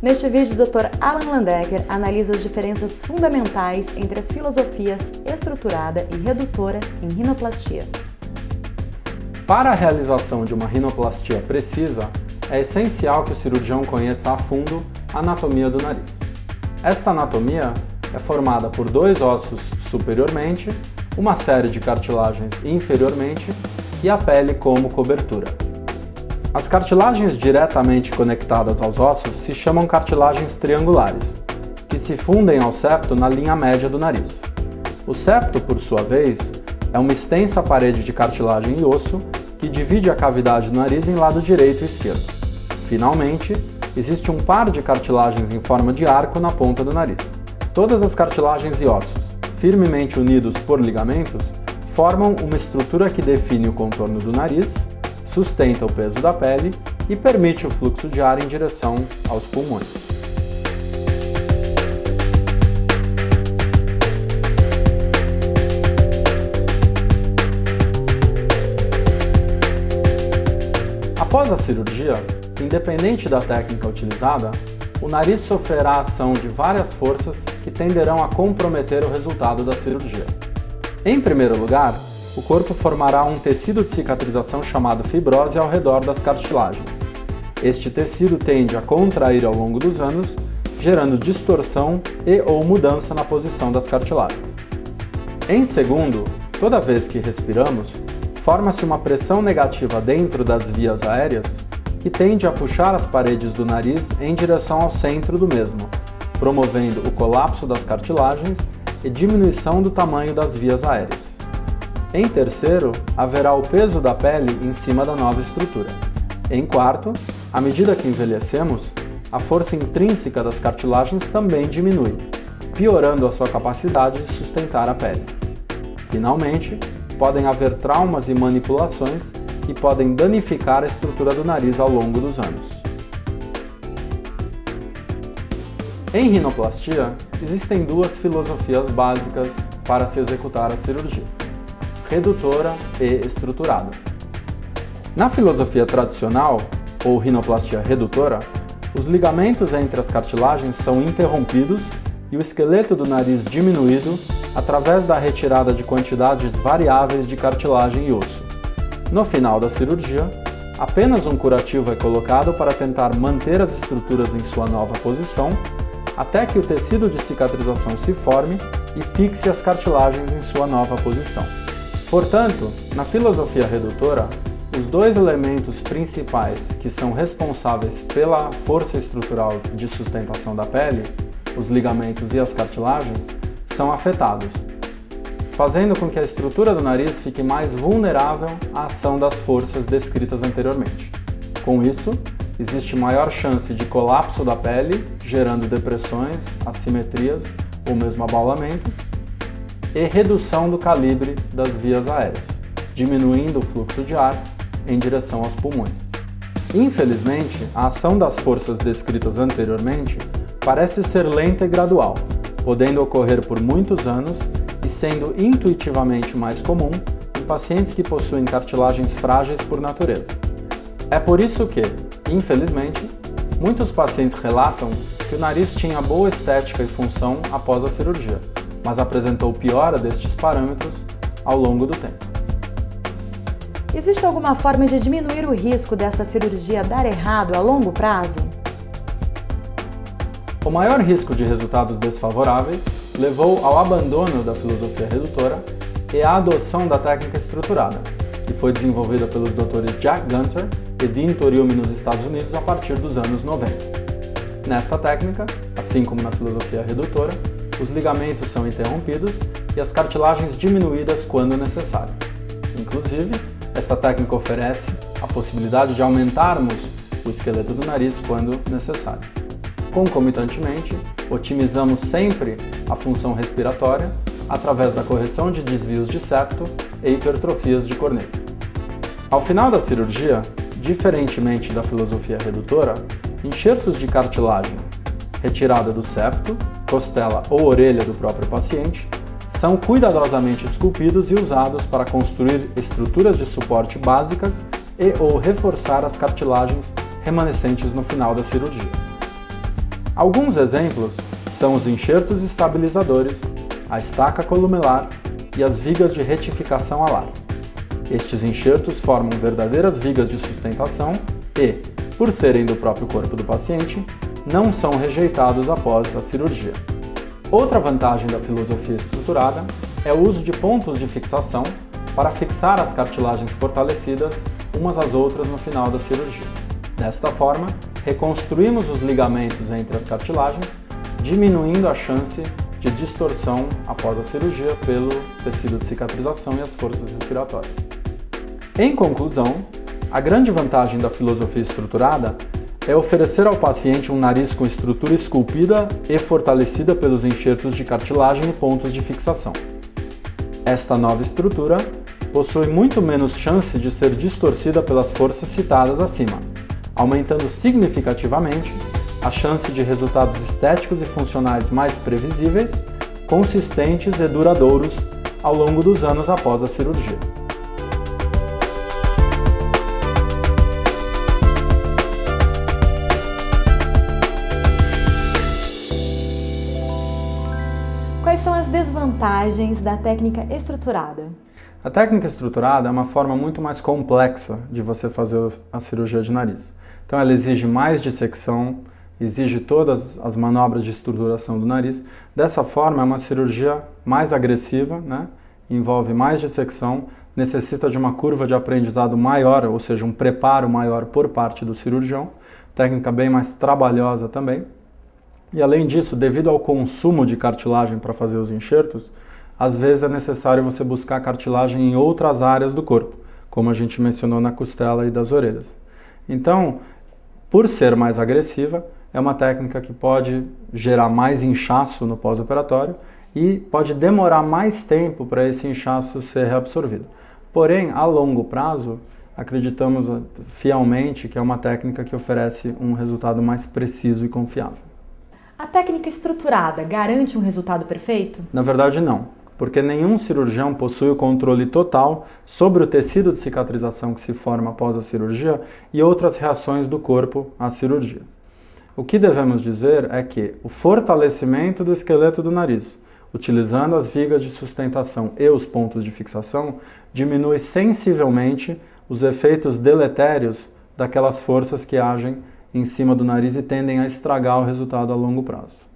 Neste vídeo, o Dr. Alan Landecker analisa as diferenças fundamentais entre as filosofias estruturada e redutora em rinoplastia. Para a realização de uma rinoplastia precisa, é essencial que o cirurgião conheça a fundo a anatomia do nariz. Esta anatomia é formada por dois ossos superiormente, uma série de cartilagens inferiormente e a pele como cobertura. As cartilagens diretamente conectadas aos ossos se chamam cartilagens triangulares, que se fundem ao septo na linha média do nariz. O septo, por sua vez, é uma extensa parede de cartilagem e osso que divide a cavidade do nariz em lado direito e esquerdo. Finalmente, existe um par de cartilagens em forma de arco na ponta do nariz. Todas as cartilagens e ossos, firmemente unidos por ligamentos, formam uma estrutura que define o contorno do nariz, sustenta o peso da pele e permite o fluxo de ar em direção aos pulmões. Após a cirurgia, independente da técnica utilizada, o nariz sofrerá a ação de várias forças que tenderão a comprometer o resultado da cirurgia. Em primeiro lugar, o corpo formará um tecido de cicatrização chamado fibrose ao redor das cartilagens. Este tecido tende a contrair ao longo dos anos, gerando distorção e/ou mudança na posição das cartilagens. Em segundo, toda vez que respiramos, forma-se uma pressão negativa dentro das vias aéreas que tende a puxar as paredes do nariz em direção ao centro do mesmo, promovendo o colapso das cartilagens e diminuição do tamanho das vias aéreas. Em terceiro, haverá o peso da pele em cima da nova estrutura. Em quarto, à medida que envelhecemos, a força intrínseca das cartilagens também diminui, piorando a sua capacidade de sustentar a pele. Finalmente, podem haver traumas e manipulações que podem danificar a estrutura do nariz ao longo dos anos. Em rinoplastia, existem duas filosofias básicas para se executar a cirurgia: redutora e estruturada. Na filosofia tradicional, ou rinoplastia redutora, os ligamentos entre as cartilagens são interrompidos e o esqueleto do nariz diminuído através da retirada de quantidades variáveis de cartilagem e osso. No final da cirurgia, apenas um curativo é colocado para tentar manter as estruturas em sua nova posição, até que o tecido de cicatrização se forme e fixe as cartilagens em sua nova posição. Portanto, na filosofia redutora, os dois elementos principais que são responsáveis pela força estrutural de sustentação da pele, os ligamentos e as cartilagens, são afetados, fazendo com que a estrutura do nariz fique mais vulnerável à ação das forças descritas anteriormente. Com isso, existe maior chance de colapso da pele, gerando depressões, assimetrias ou mesmo abaulamentos, e redução do calibre das vias aéreas, diminuindo o fluxo de ar em direção aos pulmões. Infelizmente, a ação das forças descritas anteriormente parece ser lenta e gradual, podendo ocorrer por muitos anos e sendo intuitivamente mais comum em pacientes que possuem cartilagens frágeis por natureza. É por isso que, infelizmente, muitos pacientes relatam que o nariz tinha boa estética e função após a cirurgia, mas apresentou piora destes parâmetros ao longo do tempo. Existe alguma forma de diminuir o risco desta cirurgia dar errado a longo prazo? O maior risco de resultados desfavoráveis levou ao abandono da filosofia redutora e à adoção da técnica estruturada, que foi desenvolvida pelos Drs. Jack Gunter e Dean Toriumi nos Estados Unidos a partir dos anos 90. Nesta técnica, assim como na filosofia redutora, os ligamentos são interrompidos e as cartilagens diminuídas quando necessário. Inclusive, esta técnica oferece a possibilidade de aumentarmos o esqueleto do nariz quando necessário. Concomitantemente, otimizamos sempre a função respiratória através da correção de desvios de septo e hipertrofias de corneta. Ao final da cirurgia, diferentemente da filosofia redutora, enxertos de cartilagem retirada do septo, costela ou orelha do próprio paciente são cuidadosamente esculpidos e usados para construir estruturas de suporte básicas e/ou reforçar as cartilagens remanescentes no final da cirurgia. Alguns exemplos são os enxertos estabilizadores, a estaca columelar e as vigas de retificação alar. Estes enxertos formam verdadeiras vigas de sustentação e, por serem do próprio corpo do paciente, não são rejeitados após a cirurgia. Outra vantagem da filosofia estruturada é o uso de pontos de fixação para fixar as cartilagens fortalecidas umas às outras no final da cirurgia. Desta forma, reconstruímos os ligamentos entre as cartilagens, diminuindo a chance de distorção após a cirurgia pelo tecido de cicatrização e as forças respiratórias. Em conclusão, a grande vantagem da filosofia estruturada é oferecer ao paciente um nariz com estrutura esculpida e fortalecida pelos enxertos de cartilagem e pontos de fixação. Esta nova estrutura possui muito menos chance de ser distorcida pelas forças citadas acima, aumentando significativamente a chance de resultados estéticos e funcionais mais previsíveis, consistentes e duradouros ao longo dos anos após a cirurgia. Quais são as desvantagens da técnica estruturada? A técnica estruturada é uma forma muito mais complexa de você fazer a cirurgia de nariz. Então ela exige mais dissecção, exige todas as manobras de estruturação do nariz. Dessa forma é uma cirurgia mais agressiva, né? Envolve mais dissecção, necessita de uma curva de aprendizado maior, ou seja, um preparo maior por parte do cirurgião, técnica bem mais trabalhosa também. E além disso, devido ao consumo de cartilagem para fazer os enxertos, às vezes é necessário você buscar cartilagem em outras áreas do corpo, como a gente mencionou na costela e das orelhas. Então, por ser mais agressiva, é uma técnica que pode gerar mais inchaço no pós-operatório e pode demorar mais tempo para esse inchaço ser reabsorvido. Porém, a longo prazo, acreditamos fielmente que é uma técnica que oferece um resultado mais preciso e confiável. A técnica estruturada garante um resultado perfeito? Na verdade, não, porque nenhum cirurgião possui o controle total sobre o tecido de cicatrização que se forma após a cirurgia e outras reações do corpo à cirurgia. O que devemos dizer é que o fortalecimento do esqueleto do nariz, utilizando as vigas de sustentação e os pontos de fixação, diminui sensivelmente os efeitos deletérios daquelas forças que agem em cima do nariz e tendem a estragar o resultado a longo prazo.